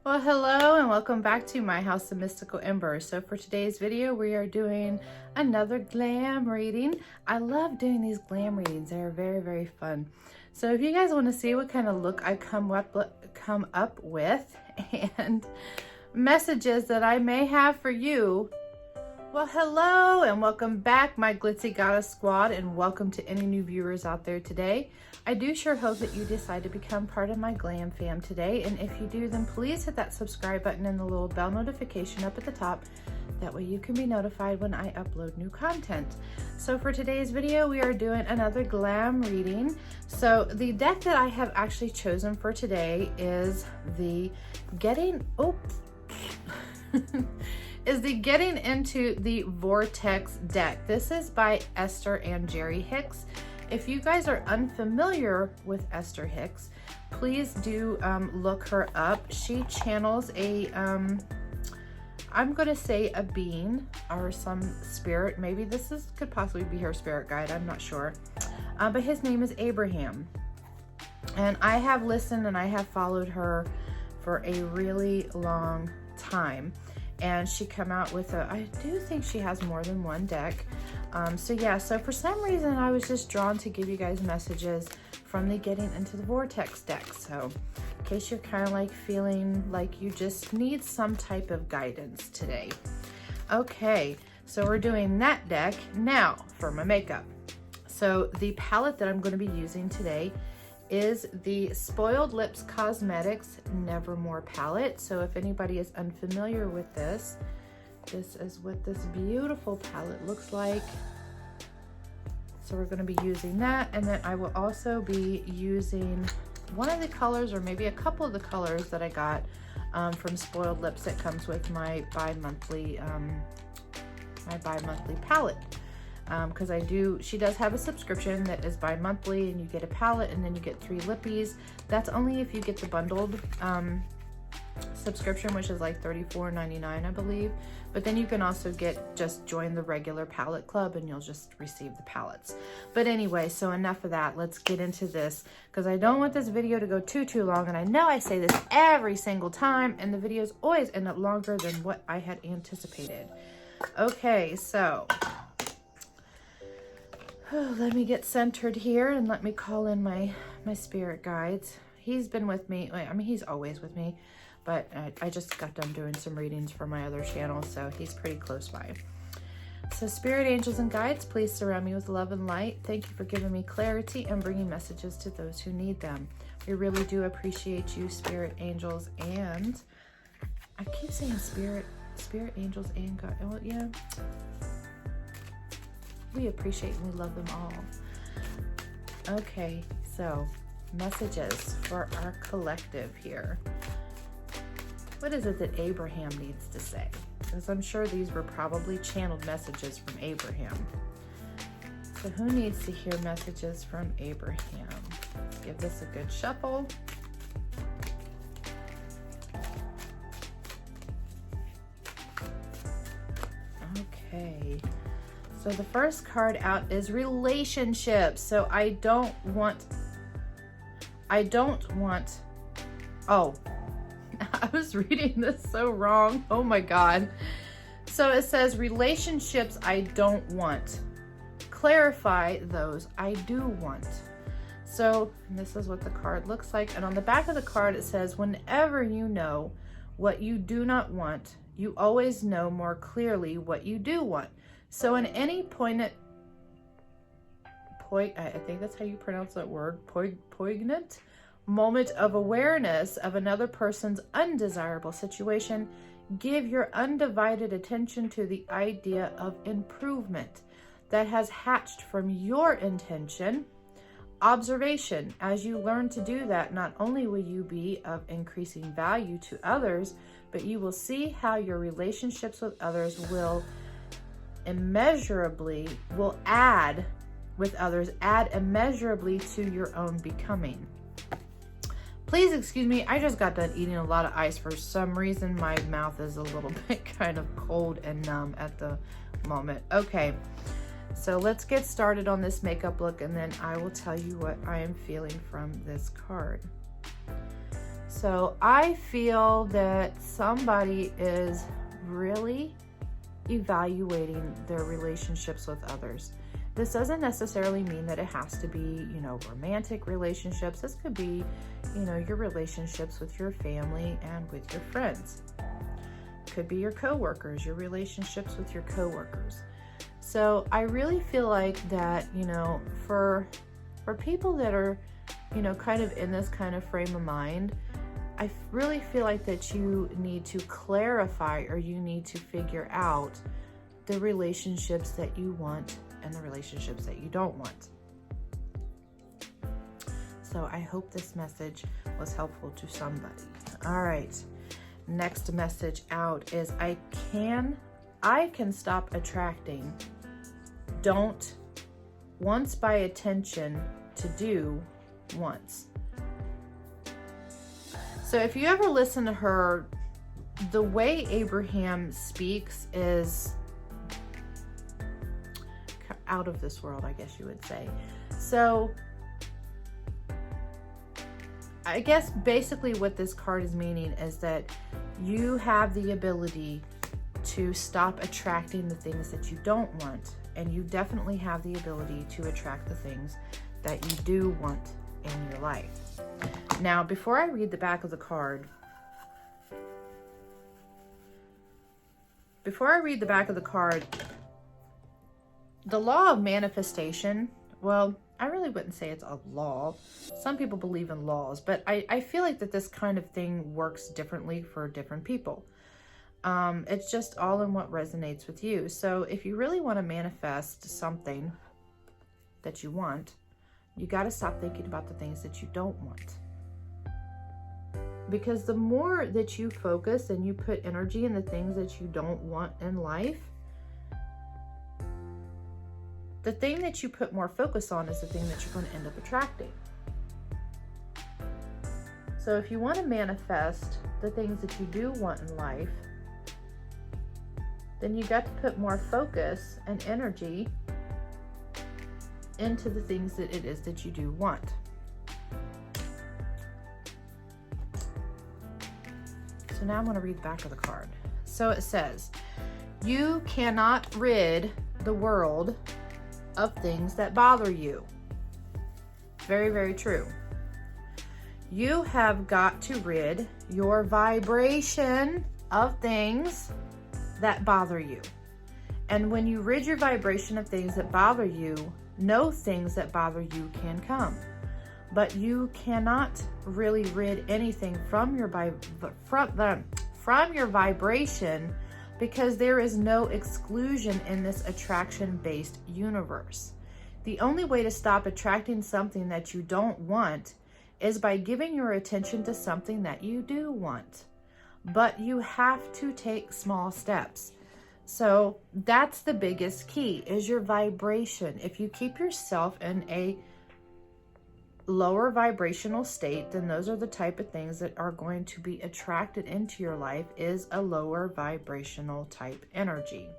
Well, hello and welcome back to my House of Mystical Embers. So for today's video, we are doing another glam reading. I love doing these glam readings. They're very, very fun. So if you guys want to see what kind of look I come up with and messages that I may have for you, well, hello and welcome back, my Glitzy Goddess Squad, and welcome to any new viewers out there today. I do sure hope that you decide to become part of my glam fam today, and if you do, then please hit that subscribe button and the little bell notification up at the top. That way you can be notified when I upload new content. So for today's video, we are doing another glam reading. So the deck that I have actually chosen for today is the Getting Into the Vortex deck. This is by Esther and Jerry Hicks. If you guys are unfamiliar with Esther Hicks, please do look her up. She channels a, I'm going to say a being or some spirit. Maybe could possibly be her spirit guide. I'm not sure. But his name is Abraham. And I have listened and I have followed her for a really long time. And she come out with I do think she has more than one deck. So for some reason I was just drawn to give you guys messages from the Getting Into the Vortex deck. So in case you're kind of like feeling like you just need some type of guidance today. Okay, so we're doing that deck. Now for my makeup. So the palette that I'm going to be using today is the Spoiled Lips Cosmetics Nevermore palette. So if anybody is unfamiliar with this is what this beautiful palette looks like. So we're going to be using that, and then I will also be using one of the colors or maybe a couple of the colors that I got from Spoiled Lips that comes with my bi-monthly palette. Because she does have a subscription that is bi-monthly, and you get a palette and then you get 3 lippies. That's only if you get the bundled subscription, which is like $34.99 I believe. But then you can also join the regular palette club and you'll just receive the palettes. But anyway, so enough of that. Let's get into this because I don't want this video to go too long, and I know I say this every single time and the videos always end up longer than what I had anticipated. Okay, so let me get centered here and let me call in my spirit guides. He's been with me. I mean, he's always with me, but I just got done doing some readings for my other channel, so he's pretty close by. So spirit angels and guides, please surround me with love and light. Thank you for giving me clarity and bringing messages to those who need them. We really do appreciate you, spirit angels, and I keep saying spirit angels and God. Oh, yeah. We appreciate and we love them all. Okay, so messages for our collective here. What is it that Abraham needs to say? Because I'm sure these were probably channeled messages from Abraham. So who needs to hear messages from Abraham? Let's give this a good shuffle. Okay. So the first card out is relationships. So I don't want, oh, I was reading this so wrong. Oh my God. So it says relationships I don't want. Clarify those I do want. So this is what the card looks like. And on the back of the card, it says, whenever you know what you do not want, you always know more clearly what you do want. So in any poignant, I think that's how you pronounce that word, poignant moment of awareness of another person's undesirable situation, give your undivided attention to the idea of improvement that has hatched from your intention, observation. As you learn to do that, not only will you be of increasing value to others, but you will see how your relationships with others will add immeasurably to your own becoming. Please excuse me, I just got done eating a lot of ice. For some reason, my mouth is a little bit kind of cold and numb at the moment. Okay, so let's get started on this makeup look, and then I will tell you what I am feeling from this card. So I feel that somebody is really evaluating their relationships with others. This doesn't necessarily mean that it has to be, you know, romantic relationships. This could be, you know, your relationships with your family and with your friends. Could be your coworkers, your relationships with your coworkers. So I really feel like that, you know, for people that are, you know, kind of in this kind of frame of mind, I really feel like that you need to clarify, or you need to figure out the relationships that you want and the relationships that you don't want. So I hope this message was helpful to somebody. All right, next message out is I can stop attracting. Don't once by attention to do once. So if you ever listen to her, the way Abraham speaks is out of this world, I guess you would say. So I guess basically what this card is meaning is that you have the ability to stop attracting the things that you don't want, and you definitely have the ability to attract the things that you do want in your life. Now, before I read the back of the card, the law of manifestation, well, I really wouldn't say it's a law. Some people believe in laws, but I feel like that this kind of thing works differently for different people. It's just all in what resonates with you. So if you really want to manifest something that you want, you got to stop thinking about the things that you don't want. Because the more that you focus and you put energy in the things that you don't want in life, the thing that you put more focus on is the thing that you're going to end up attracting. So if you want to manifest the things that you do want in life, then you got to put more focus and energy into the things that it is that you do want. So now I'm going to read the back of the card. So it says, you cannot rid the world of things that bother you. Very, very true. You have got to rid your vibration of things that bother you. And when you rid your vibration of things that bother you, no things that bother you can come. But you cannot really rid anything from your vibration, because there is no exclusion in this attraction-based universe. The only way to stop attracting something that you don't want is by giving your attention to something that you do want. But you have to take small steps. So that's the biggest key, is your vibration. If you keep yourself in a lower vibrational state, then those are the type of things that are going to be attracted into your life, is a lower vibrational type energy.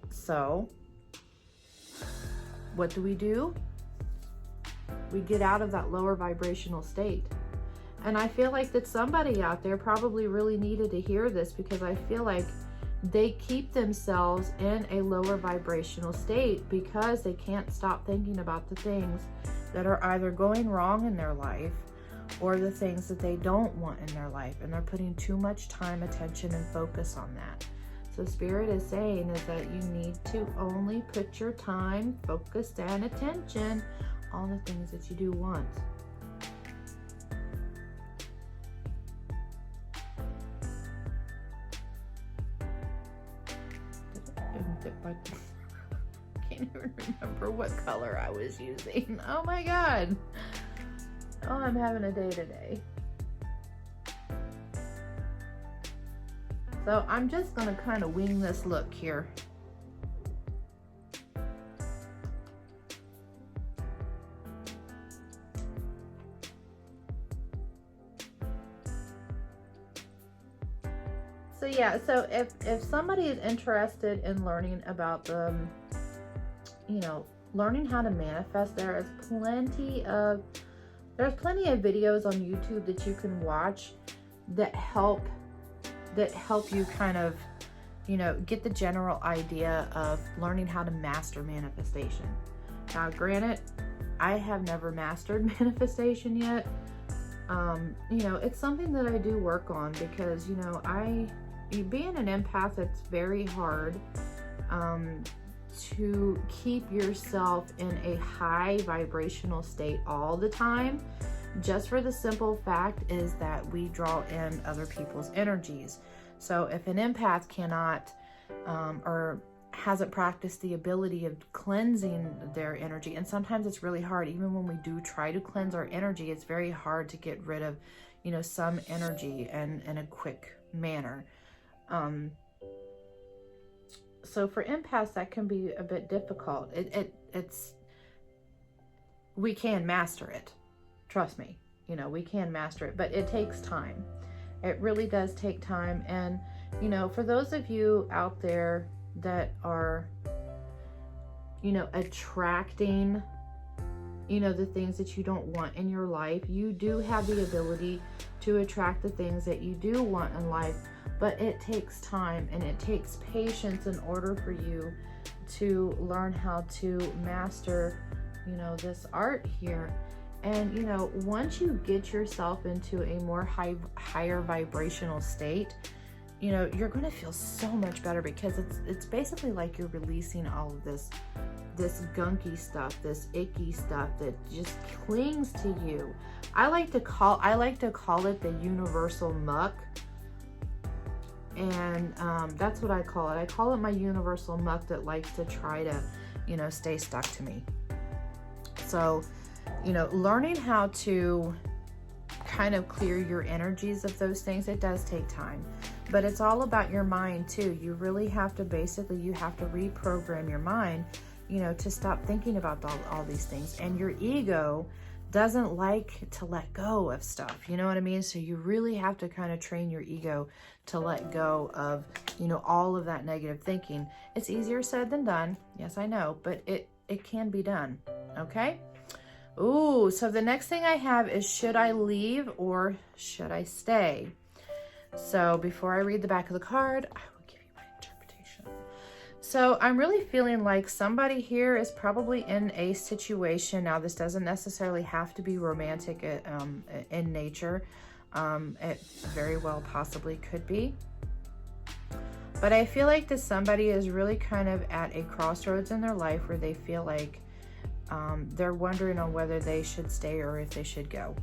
So what do? We get out of that lower vibrational state. And I feel like that somebody out there probably really needed to hear this, because I feel like they keep themselves in a lower vibrational state because they can't stop thinking about the things that are either going wrong in their life or the things that they don't want in their life, and they're putting too much time, attention, and focus on that. So Spirit is saying is that you need to only put your time, focus, and attention on the things that you do want. I can't even remember what color I was using. Oh my God. Oh, I'm having a day today. So I'm just going to kind of wing this look here. So yeah, so if somebody is interested in learning about the, learning how to manifest, there's plenty of videos on YouTube that you can watch that help you kind of, you know, get the general idea of learning how to master manifestation. Now, granted, I have never mastered manifestation yet. You know, it's something that I do work on because, you know, being an empath, it's very hard to keep yourself in a high vibrational state all the time, just for the simple fact is that we draw in other people's energies. So if an empath cannot or hasn't practiced the ability of cleansing their energy, and sometimes it's really hard, even when we do try to cleanse our energy, it's very hard to get rid of, you know, some energy in a quick manner. So for empaths, that can be a bit difficult. We can master it. Trust me, you know, we can master it, but it takes time. It really does take time. And, you know, for those of you out there that are, you know, attracting, you know, the things that you don't want in your life, you do have the ability to attract the things that you do want in life, but it takes time and it takes patience in order for you to learn how to master, you know, this art here. And, you know, once you get yourself into a more higher vibrational state, you know, you're going to feel so much better because it's basically like you're releasing all of this gunky stuff, this icky stuff that just clings to you. I like to call it the universal muck. And that's what I call it. I call it my universal muck that likes to try to, you know, stay stuck to me. So, you know, learning how to kind of clear your energies of those things, it does take time, but it's all about your mind too. You really have to you have to reprogram your mind, you know, to stop thinking about all these things. And your ego doesn't like to let go of stuff, you know what I mean? So you really have to kind of train your ego to let go of, you know, all of that negative thinking. It's easier said than done. Yes, I know, but it can be done. Okay. Ooh, so the next thing I have is, should I leave or should I stay? So before I read the back of the card, I will give you my interpretation. So I'm really feeling like somebody here is probably in a situation. Now, this doesn't necessarily have to be romantic in nature. It very well possibly could be. But I feel like that somebody is really kind of at a crossroads in their life where they feel like they're wondering on whether they should stay or if they should go.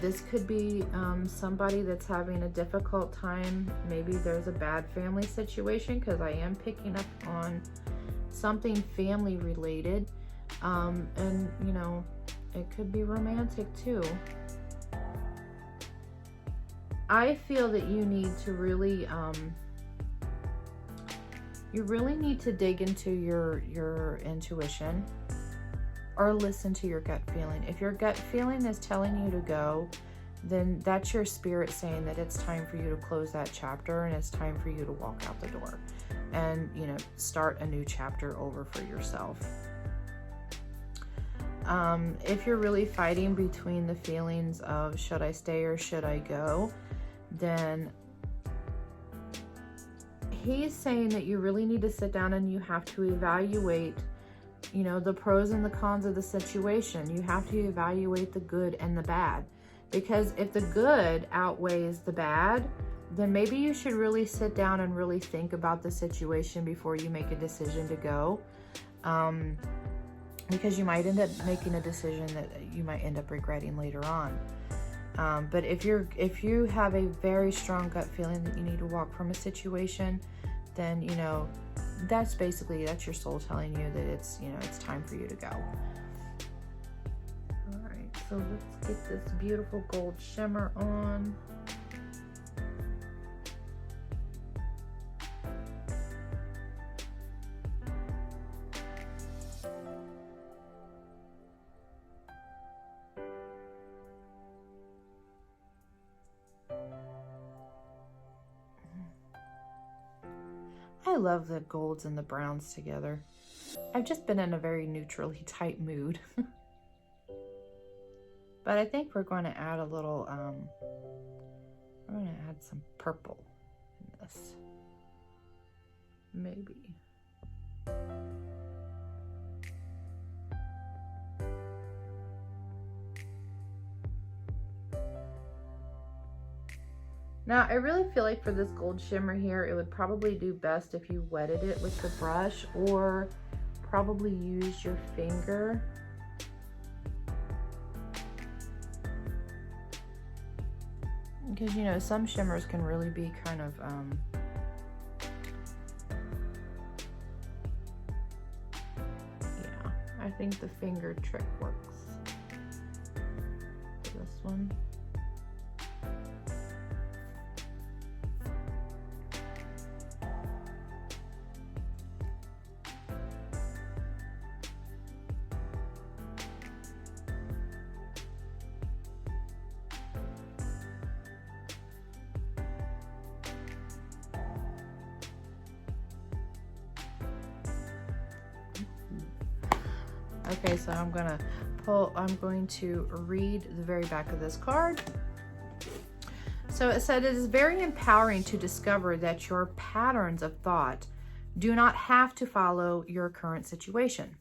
This could be somebody that's having a difficult time. Maybe there's a bad family situation, because I am picking up on something family related. And, you know, it could be romantic too. I feel that you need to really, you really need to dig into your intuition, or listen to your gut feeling. If your gut feeling is telling you to go, then that's your spirit saying that it's time for you to close that chapter and it's time for you to walk out the door and, you know, start a new chapter over for yourself. If you're really fighting between the feelings of should I stay or should I go, then he's saying that you really need to sit down and you have to evaluate, you know, the pros and the cons of the situation. You have to evaluate the good and the bad, because if the good outweighs the bad, then maybe you should really sit down and really think about the situation before you make a decision to go, because you might end up making a decision that you might end up regretting later on. But if you have a very strong gut feeling that you need to walk from a situation, then, you know, that's your soul telling you that it's, you know, it's time for you to go. All right, so let's get this beautiful gold shimmer on. I love the golds and the browns together. I've just been in a very neutrally type mood. But I think we're going to add a little, we're going to add some purple in this. Maybe. Now, I really feel like for this gold shimmer here, it would probably do best if you wetted it with the brush, or probably use your finger. Because, you know, some shimmers can really be kind of, yeah, I think the finger trick works for this one. Okay, so I'm going to read the very back of this card. So it said, it is very empowering to discover that your patterns of thought do not have to follow your current situation.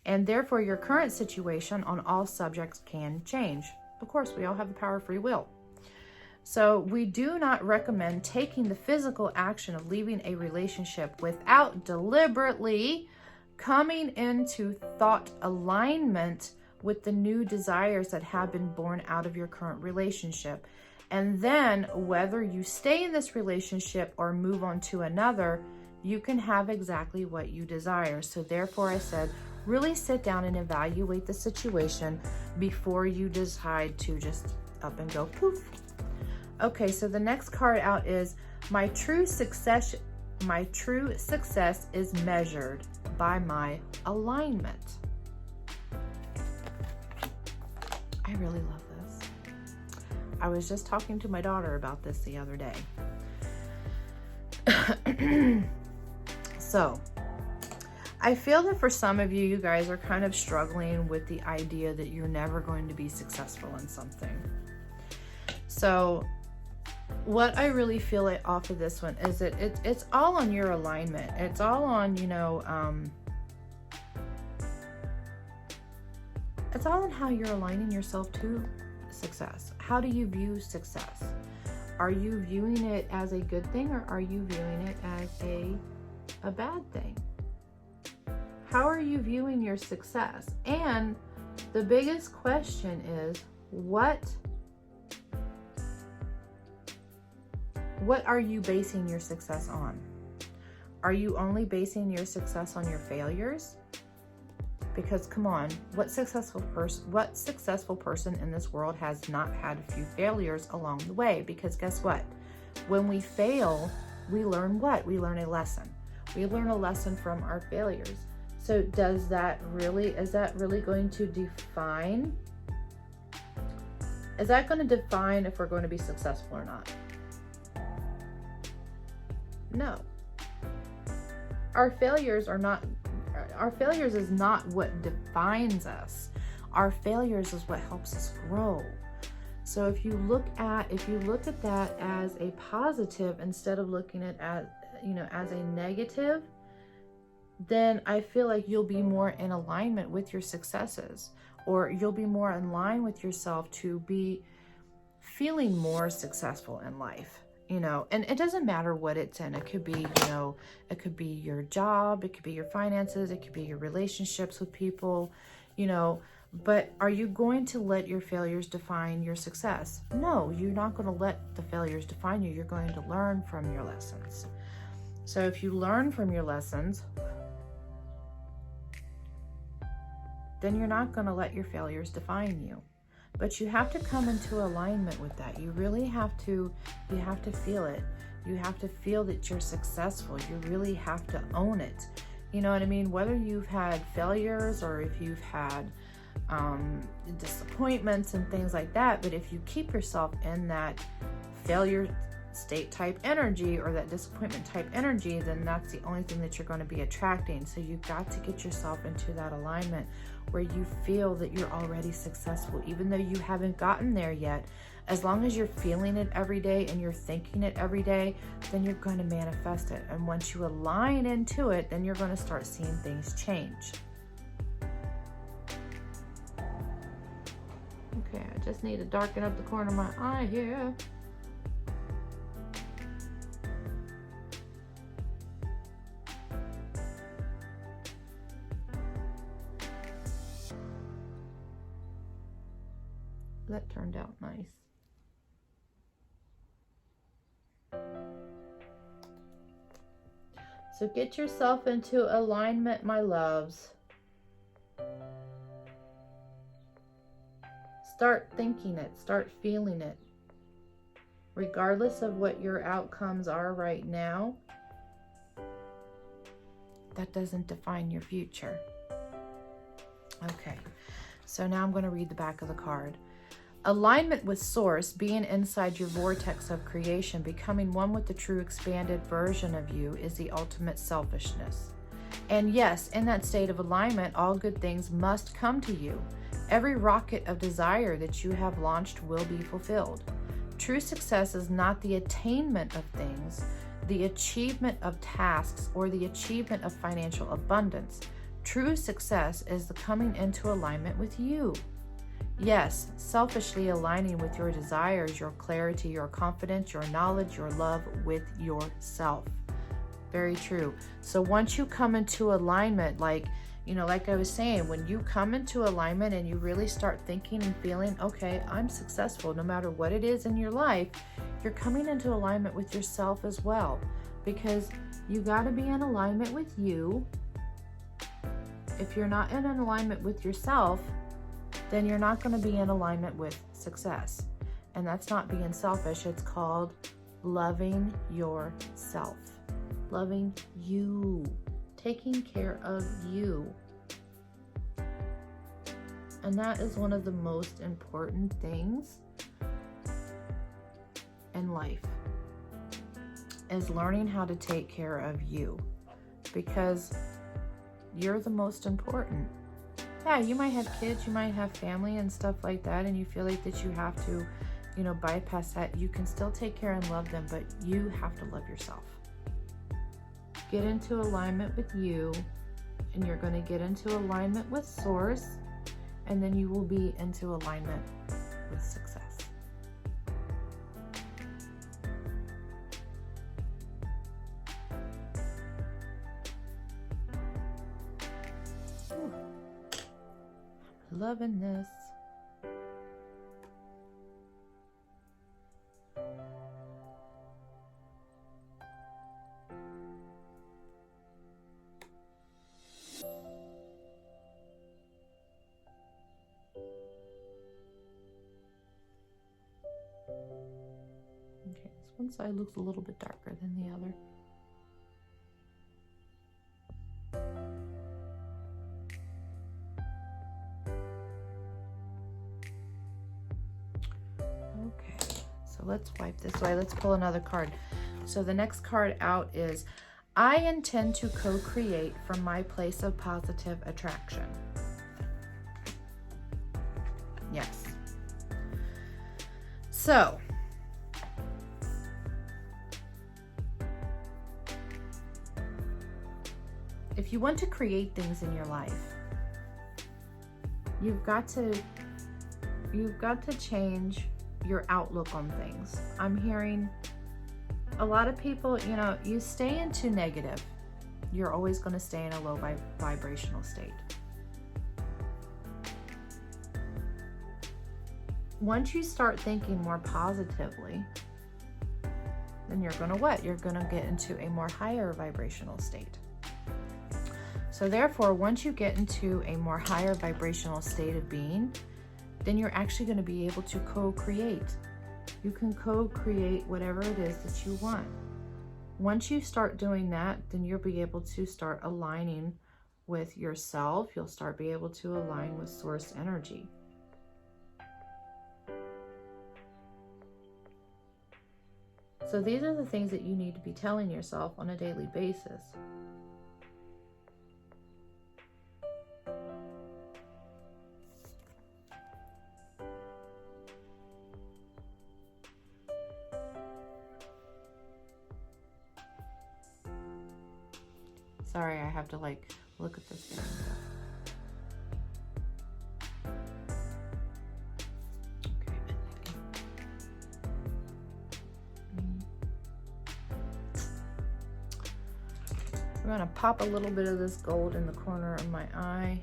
And therefore your current situation on all subjects can change. Of course, we all have the power of free will. So we do not recommend taking the physical action of leaving a relationship without deliberately coming into thought alignment with the new desires that have been born out of your current relationship. And then whether you stay in this relationship or move on to another, you can have exactly what you desire. So therefore I said, really sit down and evaluate the situation before you decide to just up and go poof. Okay, so the next card out is my true success is measured by my alignment. I really love this. I was just talking to my daughter about this the other day. So I feel that for some of you, you guys are kind of struggling with the idea that you're never going to be successful in something. So what I really feel like off of this one is that it's all on your alignment. It's all on, you know, it's all on how you're aligning yourself to success. How do you view success? Are you viewing it as a good thing, or are you viewing it as a bad thing? How are you viewing your success? And the biggest question is, what are you basing your success on? Are you only basing your success on your failures? Because come on, what successful person in this world has not had a few failures along the way? Because guess what? When we fail, we learn what? We learn a lesson. We learn a lesson from our failures. So is that really going to define? Is that going to define if we're going to be successful or not? No. Our failures is not what defines us. Our failures is what helps us grow. So if you look at that as a positive instead of looking at as a negative, then I feel like you'll be more in alignment with your successes, or you'll be more in line with yourself to be feeling more successful in life. You know, and it doesn't matter what it's in. It could be, you know, it could be your job, it could be your finances, it could be your relationships with people, you know, but are you going to let your failures define your success? No, you're not going to let the failures define you. You're going to learn from your lessons. So if you learn from your lessons, then you're not going to let your failures define you. But you have to come into alignment with that. You really have to, feel it. You have to feel that you're successful. You really have to own it. You know what I mean? Whether you've had failures or if you've had disappointments and things like that, but if you keep yourself in that failure state type energy or that disappointment type energy, then that's the only thing that you're going to be attracting. So you've got to get yourself into that alignment where you feel that you're already successful, even though you haven't gotten there yet. As long as you're feeling it every day and you're thinking it every day, then you're going to manifest it. And once you align into it, then you're going to start seeing things change. Okay, I just need to darken up the corner of my eye here. That turned out nice. So get yourself into alignment, my loves. Start thinking it, start feeling it. Regardless of what your outcomes are right now, that doesn't define your future. Okay, so now I'm going to read the back of the card. Alignment with Source, being inside your vortex of creation, becoming one with the true expanded version of you, is the ultimate selfishness. And yes, in that state of alignment, all good things must come to you. Every rocket of desire that you have launched will be fulfilled. True success is not the attainment of things, the achievement of tasks, or the achievement of financial abundance. True success is the coming into alignment with you. Yes, selfishly aligning with your desires, your clarity, your confidence, your knowledge, your love with yourself. Very true. So once you come into alignment, like I was saying, when you come into alignment and you really start thinking and feeling, okay, I'm successful no matter what it is in your life, you're coming into alignment with yourself as well, because you got to be in alignment with you. If you're not in an alignment with yourself, then you're not going to be in alignment with success. And that's not being selfish. It's called loving yourself, loving you, taking care of you. And that is one of the most important things in life, is learning how to take care of you, because you're the most important. Yeah, you might have kids, you might have family and stuff like that, and you feel like that you have to, bypass that. You can still take care and love them, but you have to love yourself. Get into alignment with you, and you're going to get into alignment with Source, and then you will be into alignment with success. Ooh. Loving this. Okay, this one side looks a little bit darker than the other. Okay, so let's wipe this way. Let's pull another card. So the next card out is, I intend to co-create from my place of positive attraction. Yes. So, if you want to create things in your life, you've got to change your outlook on things. I'm hearing a lot of people, you stay into negative, you're always going to stay in a low vibrational state. Once you start thinking more positively, then you're going to what? You're going to get into a more higher vibrational state. So therefore, once you get into a more higher vibrational state of being, then you're actually going to be able to co-create. You can co-create whatever it is that you want. Once you start doing that, then you'll be able to start aligning with yourself. You'll start be able to align with source energy. So these are the things that you need to be telling yourself on a daily basis. Sorry, I have to like look at this thing. I'm going to pop a little bit of this gold in the corner of my eye.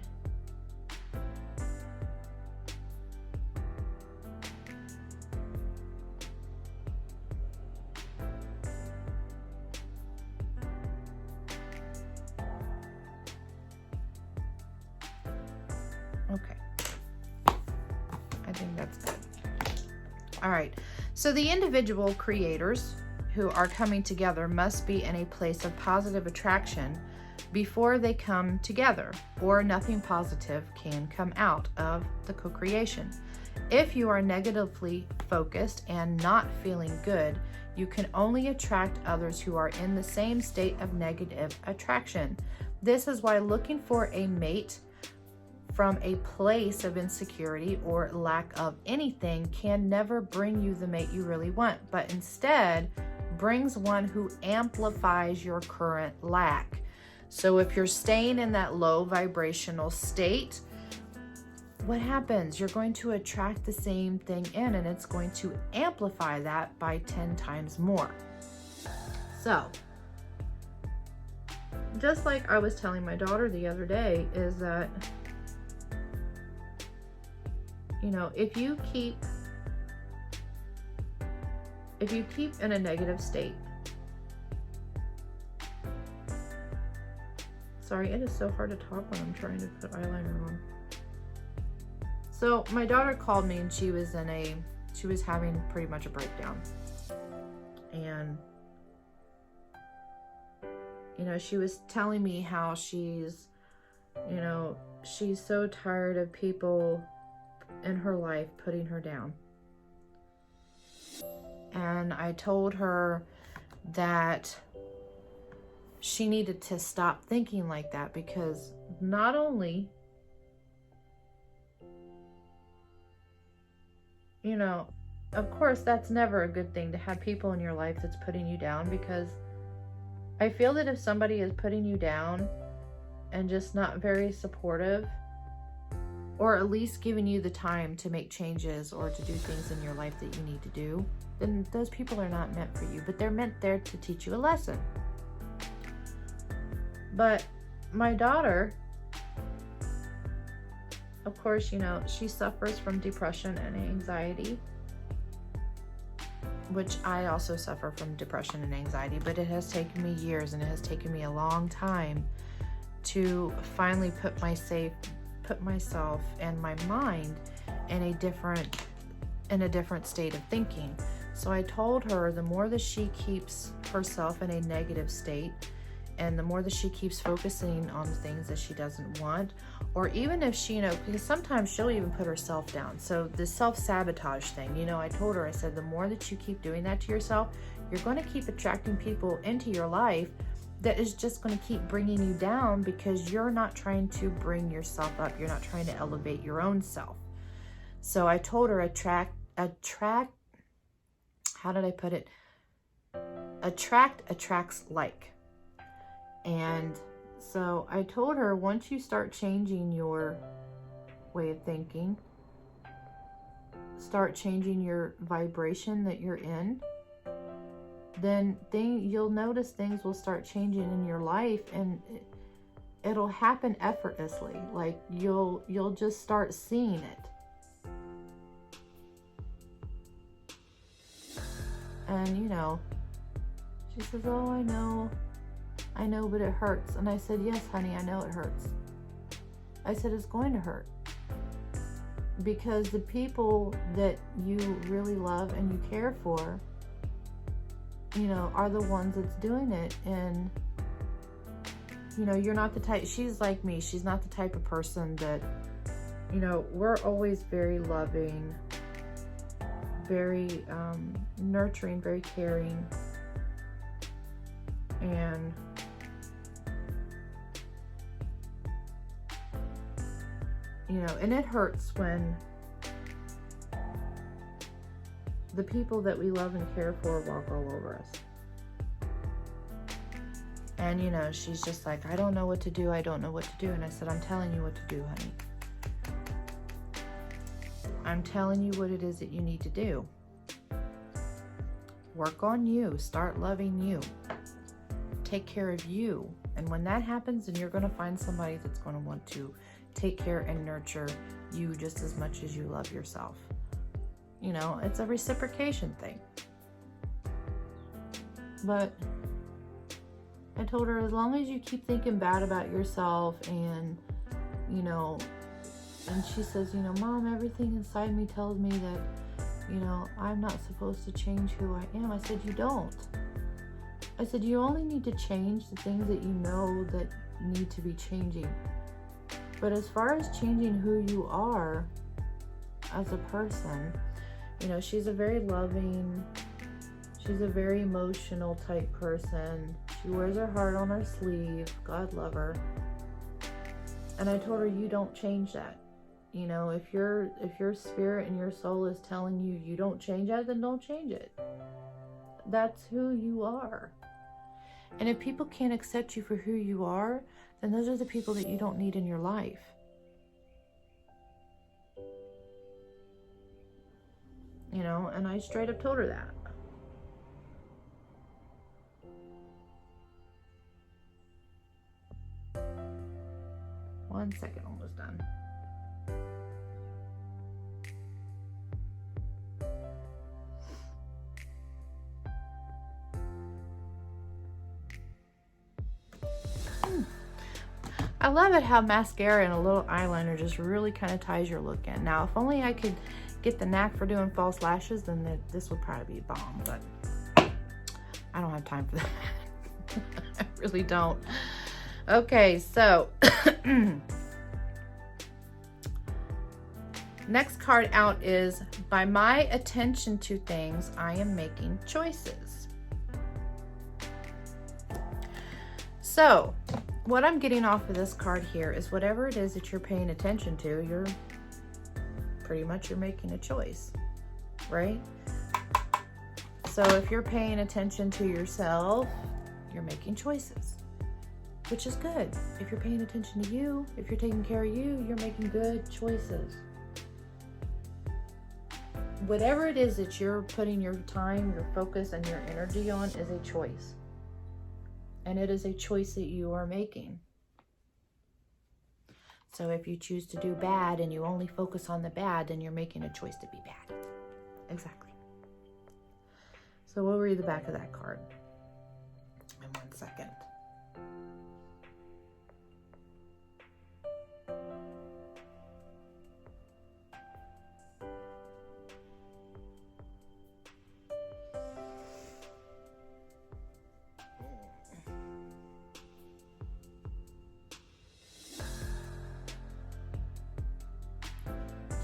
Okay. I think that's good. All right. So the individual creators who are coming together must be in a place of positive attraction before they come together, or nothing positive can come out of the co-creation. If you are negatively focused and not feeling good, you can only attract others who are in the same state of negative attraction. This is why looking for a mate from a place of insecurity or lack of anything can never bring you the mate you really want, but instead brings one who amplifies your current lack. So if you're staying in that low vibrational state, what happens? You're going to attract the same thing in, and it's going to amplify that by 10 times more. So, just like I was telling my daughter the other day, is that, you know, if you keep in a negative state, sorry, it is so hard to talk when I'm trying to put eyeliner on. So my daughter called me and she was having pretty much a breakdown. And, you know, she was telling me how she's so tired of people in her life putting her down. And I told her that she needed to stop thinking like that, because not only, you know, of course, that's never a good thing to have people in your life that's putting you down, because I feel that if somebody is putting you down and just not very supportive, or at least giving you the time to make changes or to do things in your life that you need to do, then those people are not meant for you, but they're meant there to teach you a lesson. But my daughter, of course, you know, she suffers from depression and anxiety, which I also suffer from depression and anxiety, but it has taken me years, and it has taken me a long time to finally put myself and my mind in a different state of thinking. So I told her, the more that she keeps herself in a negative state, and the more that she keeps focusing on the things that she doesn't want, or even if she, you know, because sometimes she'll even put herself down. So the self-sabotage thing, you know, I told her, I said, the more that you keep doing that to yourself, you're going to keep attracting people into your life that is just going to keep bringing you down, because you're not trying to bring yourself up. You're not trying to elevate your own self. So I told her, attract, how did I put it? Attract attracts like. And so I told her, once you start changing your way of thinking, start changing your vibration that you're in, then you'll notice things will start changing in your life, and it'll happen effortlessly. Like you'll just start seeing it. And you know, she says, oh, I know, but it hurts. And I said, yes, honey, I know it hurts. I said, it's going to hurt, because the people that you really love and you care for, you know, are the ones that's doing it. And, you know, you're not the type, she's like me, she's not the type of person that, you know, we're always very loving, very nurturing, very caring, and you know, and it hurts when the people that we love and care for walk all over us. And you know, she's just like, I don't know what to do, I don't know what to do. And I said, I'm telling you what to do, honey. I'm telling you what it is that you need to do. Work on you, start loving you, take care of you. And when that happens, then you're going to find somebody that's going to want to take care and nurture you just as much as you love yourself. You know, it's a reciprocation thing. But I told her, as long as you keep thinking bad about yourself and, you know, and she says, you know, Mom, everything inside me tells me that, you know, I'm not supposed to change who I am. I said, you don't. I said, you only need to change the things that you know that need to be changing. But as far as changing who you are as a person, you know, she's a very loving, she's a very emotional type person. She wears her heart on her sleeve. God love her. And I told her, you don't change that. You know, if your spirit and your soul is telling you you don't change that, then don't change it. That's who you are. And if people can't accept you for who you are, then those are the people that you don't need in your life. You know, and I straight up told her that. One second, almost done. I love it how mascara and a little eyeliner just really kind of ties your look in. Now, if only I could get the knack for doing false lashes, then this would probably be a bomb, but I don't have time for that. I really don't. Okay, so next card out is, by my attention to things, I am making choices. So what I'm getting off of this card here is whatever it is that you're paying attention to, you're making a choice, right? So if you're paying attention to yourself, you're making choices, which is good. If you're paying attention to you, if you're taking care of you, you're making good choices. Whatever it is that you're putting your time, your focus, and your energy on is a choice. And it is a choice that you are making. So if you choose to do bad and you only focus on the bad, then you're making a choice to be bad. Exactly. So we'll read the back of that card in 1 second.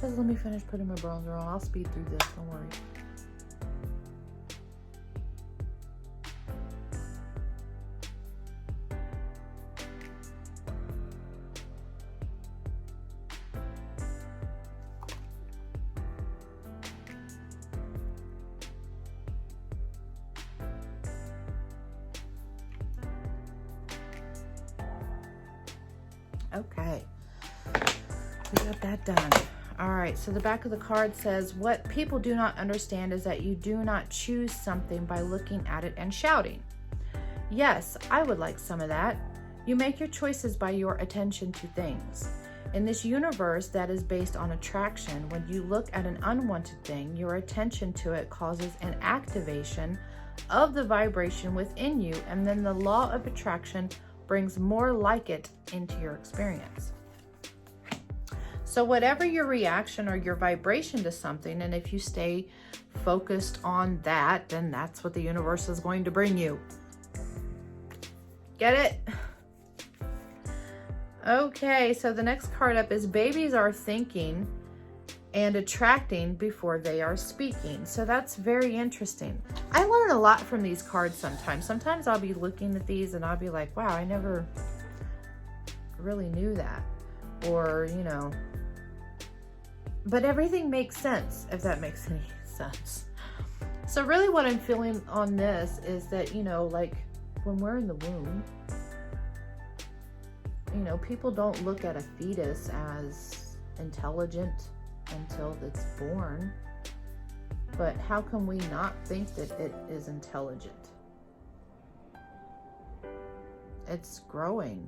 Just let me finish putting my bronzer on. I'll speed through this, don't worry. Okay, we got that done. All right, so the back of the card says, what people do not understand is that you do not choose something by looking at it and shouting. Yes, I would like some of that. You make your choices by your attention to things. In this universe that is based on attraction, when you look at an unwanted thing, your attention to it causes an activation of the vibration within you, and then the law of attraction brings more like it into your experience. So whatever your reaction or your vibration to something, and if you stay focused on that, then that's what the universe is going to bring you. Get it? Okay, so the next card up is, babies are thinking and attracting before they are speaking. So that's very interesting. I learn a lot from these cards sometimes. Sometimes I'll be looking at these and I'll be like, wow, I never really knew that. Or, you know, but everything makes sense, if that makes any sense. So really what I'm feeling on this is that, you know, like when we're in the womb, you know, people don't look at a fetus as intelligent until it's born. But how can we not think that it is intelligent? It's growing.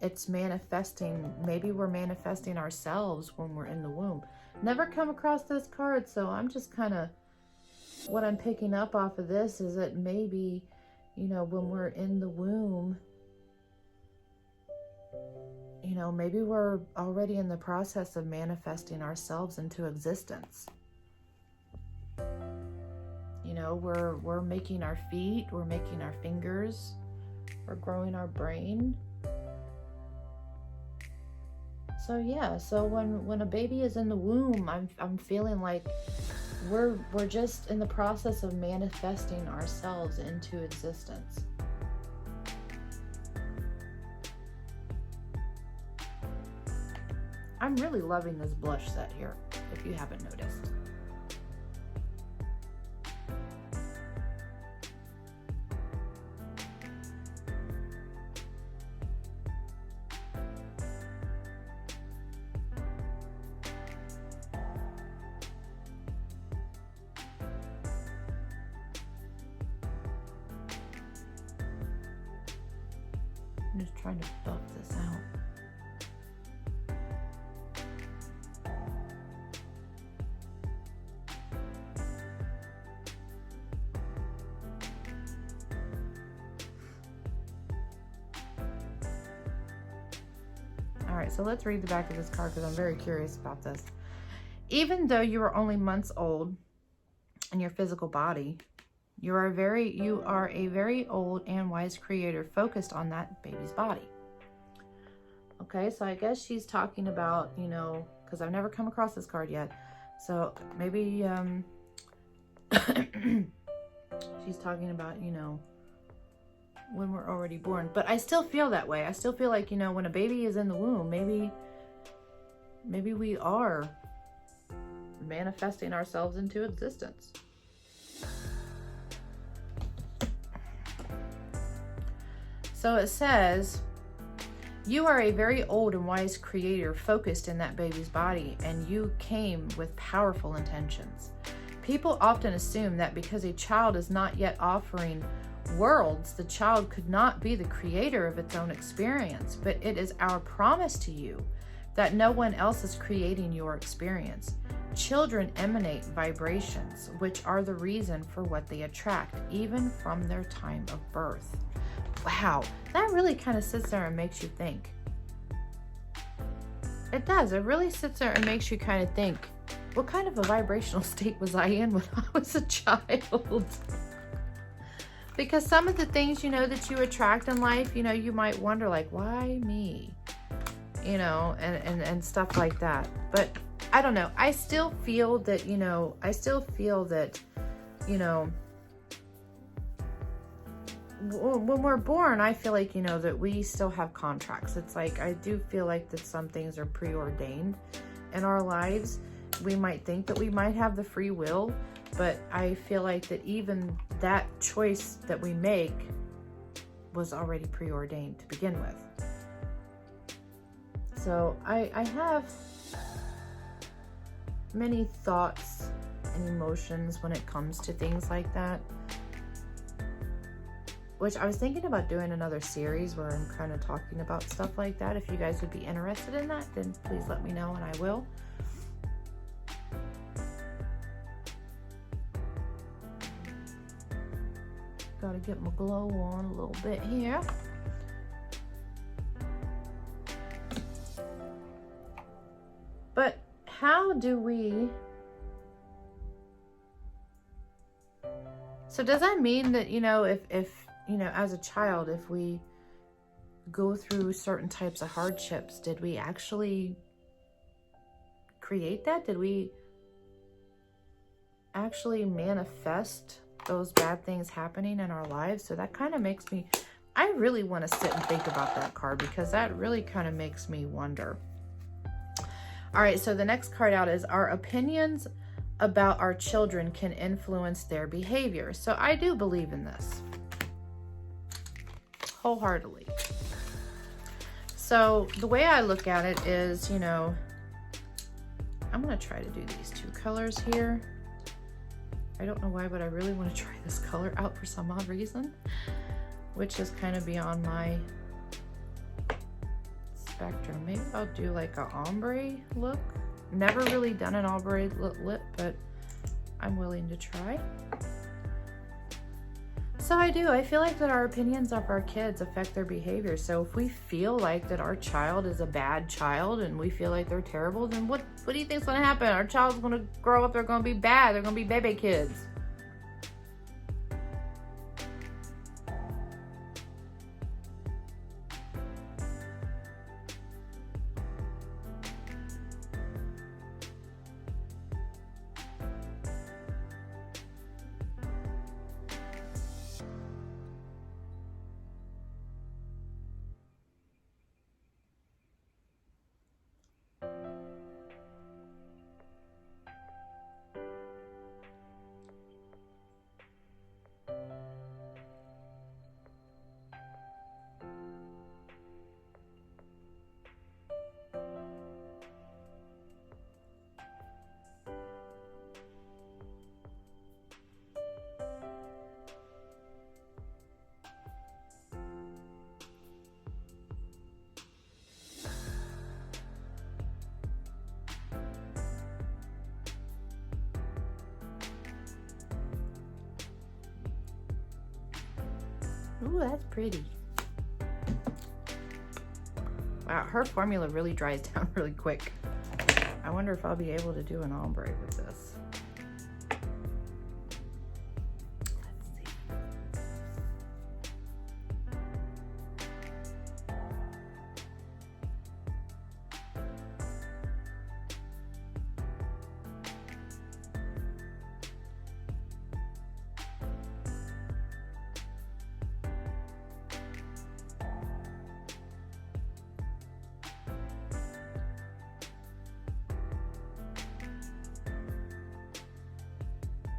It's manifesting. Maybe we're manifesting ourselves when we're in the womb. Never come across this card, so I'm just kind of, what I'm picking up off of this is that maybe, you know, when we're in the womb, you know, maybe we're already in the process of manifesting ourselves into existence. You know, we're making our feet, we're making our fingers, we're growing our brain. So yeah, so when a baby is in the womb, I'm feeling like we're just in the process of manifesting ourselves into existence. I'm really loving this blush set here, if you haven't noticed. I'm just trying to buff this out. All right, so let's read the back of this card because I'm very curious about this. Even though you are only months old in your physical body, you are a very old and wise creator focused on that baby's body. Okay, so I guess she's talking about, you know, because I've never come across this card yet. So maybe she's talking about, you know, when we're already born. But I still feel that way. I still feel like, you know, when a baby is in the womb, maybe we are manifesting ourselves into existence. So it says, you are a very old and wise creator focused in that baby's body, and you came with powerful intentions. People often assume that because a child is not yet offering worlds, the child could not be the creator of its own experience, but it is our promise to you that no one else is creating your experience. Children emanate vibrations, which are the reason for what they attract, even from their time of birth. Wow, that really kind of sits there and makes you think. It does. It really sits there and makes you kind of think, what kind of a vibrational state was I in when I was a child? Because some of the things, you know, that you attract in life, you know, you might wonder like, why me? You know, and stuff like that. But I don't know. I still feel that, you know, when we're born, I feel like, you know, that we still have contracts. It's like, I do feel like that some things are preordained in our lives. We might think that we might have the free will, but I feel like that even that choice that we make was already preordained to begin with. So I have many thoughts and emotions when it comes to things like that. Which I was thinking about doing another series where I'm kind of talking about stuff like that. If you guys would be interested in that, then please let me know and I will. Gotta get my glow on a little bit here. But how do we... So does that mean that, you know, if you know, as a child, if we go through certain types of hardships, did we actually create that? Did we actually manifest those bad things happening in our lives? So that kind of makes me, I really want to sit and think about that card, because that really kind of makes me wonder. All right, so the next card out is our opinions about our children can influence their behavior. So I do believe in this wholeheartedly. So the way I look at it is, you know, I'm going to try to do these two colors here. I don't know why, but I really want to try this color out for some odd reason, which is kind of beyond my spectrum. Maybe I'll do like a ombre look. Never really done an ombre lip, but I'm willing to try. So I feel like that our opinions of our kids affect their behavior. So if we feel like that our child is a bad child and we feel like they're terrible, then what do you think's gonna happen? Our child's gonna grow up, they're gonna be bad, they're gonna be baby kids. Ooh, that's pretty. Wow, her formula really dries down really quick. I wonder if I'll be able to do an ombre with this. Let's see.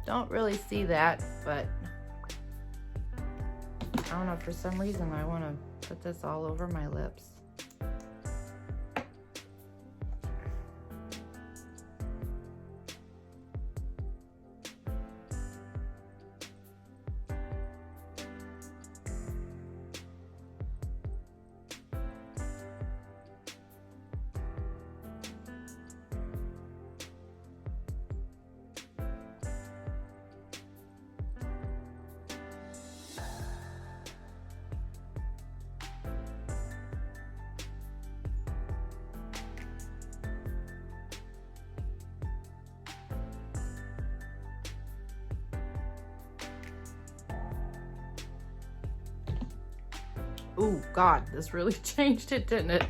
Don't really see that, but I don't know, for some reason I want to put this all over my lips. Ooh, God, this really changed it, didn't it?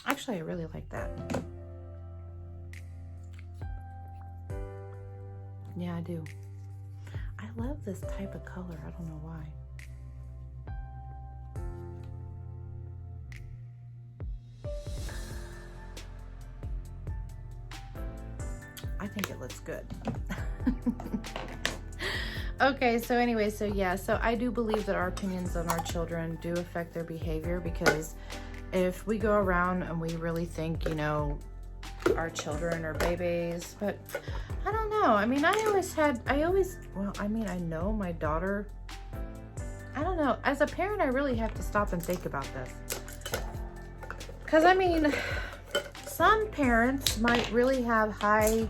Actually, I really like that. Yeah, I do. I love this type of color. I don't know why. I think it looks good. Okay, so anyway, so yeah, so I do believe that our opinions on our children do affect their behavior, because if we go around and we really think, you know, our children are babies, but I don't know. I mean, I know my daughter, I don't know. As a parent, I really have to stop and think about this. Because, I mean, some parents might really have high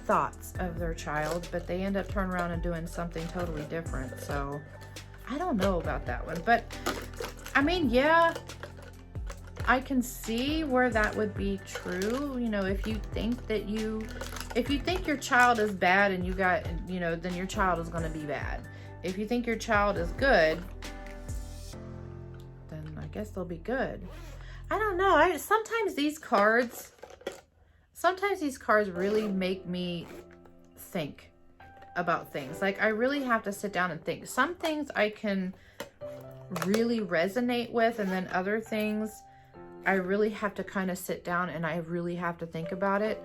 thoughts of their child, but they end up turning around and doing something totally different. So, I don't know about that one. But, I mean, yeah, I can see where that would be true. You know, if you think your child is bad and you got, you know, then your child is going to be bad. If you think your child is good, then I guess they'll be good. I don't know. Sometimes these cards really make me think about things. Like, I really have to sit down and think. Some things I can really resonate with, and then other things I really have to kind of sit down and I really have to think about it.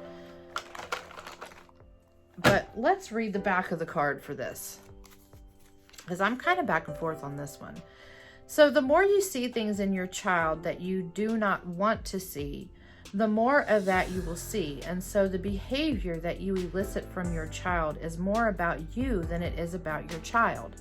But let's read the back of the card for this, because I'm kind of back and forth on this one. So the more you see things in your child that you do not want to see, the more of that you will see. And so the behavior that you elicit from your child is more about you than it is about your child.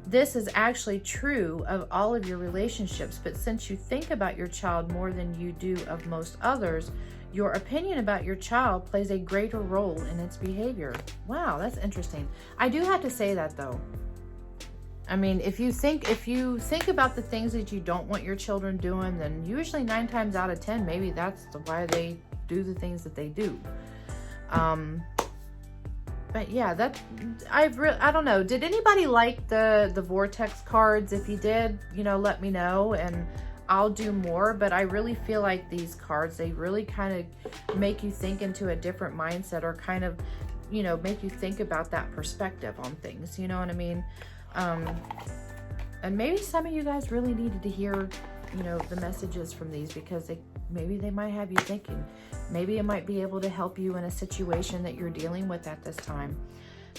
This is actually true of all of your relationships, but since you think about your child more than you do of most others, your opinion about your child plays a greater role in its behavior. Wow, that's interesting. I do have to say that though. I mean, if you think about the things that you don't want your children doing, then usually 9 times out of 10, maybe that's why they do the things that they do. But yeah, I don't know. Did anybody like the Vortex cards? If you did, you know, let me know and I'll do more. But I really feel like these cards, they really kind of make you think into a different mindset, or kind of, you know, make you think about that perspective on things. You know what I mean? And maybe some of you guys really needed to hear, you know, the messages from these, because maybe they might have you thinking. Maybe it might be able to help you in a situation that you're dealing with at this time.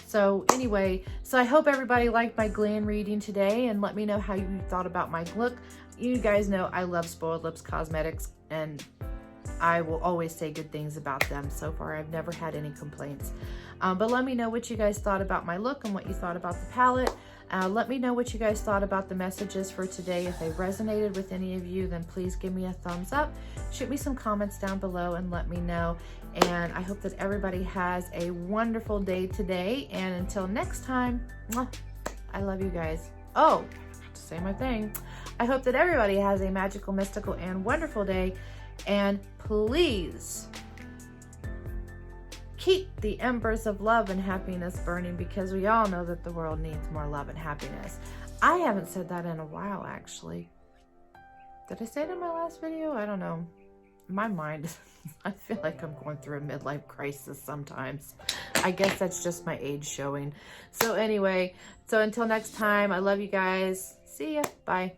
So anyway, so I hope everybody liked my Glam reading today, and let me know how you thought about my look. You guys know I love Spoiled Lips Cosmetics, and I will always say good things about them. So far, I've never had any complaints. But let me know what you guys thought about my look and what you thought about the palette. Let me know what you guys thought about the messages for today. If they resonated with any of you, then please give me a thumbs up. Shoot me some comments down below and let me know. And I hope that everybody has a wonderful day today. And until next time, I love you guys. Oh, I have to say my thing. I hope that everybody has a magical, mystical, and wonderful day. And please keep the embers of love and happiness burning, because we all know that the world needs more love and happiness. I haven't said that in a while, actually. Did I say it in my last video? I don't know. My mind, I feel like I'm going through a midlife crisis sometimes. I guess that's just my age showing. So anyway, so until next time, I love you guys. See ya. Bye.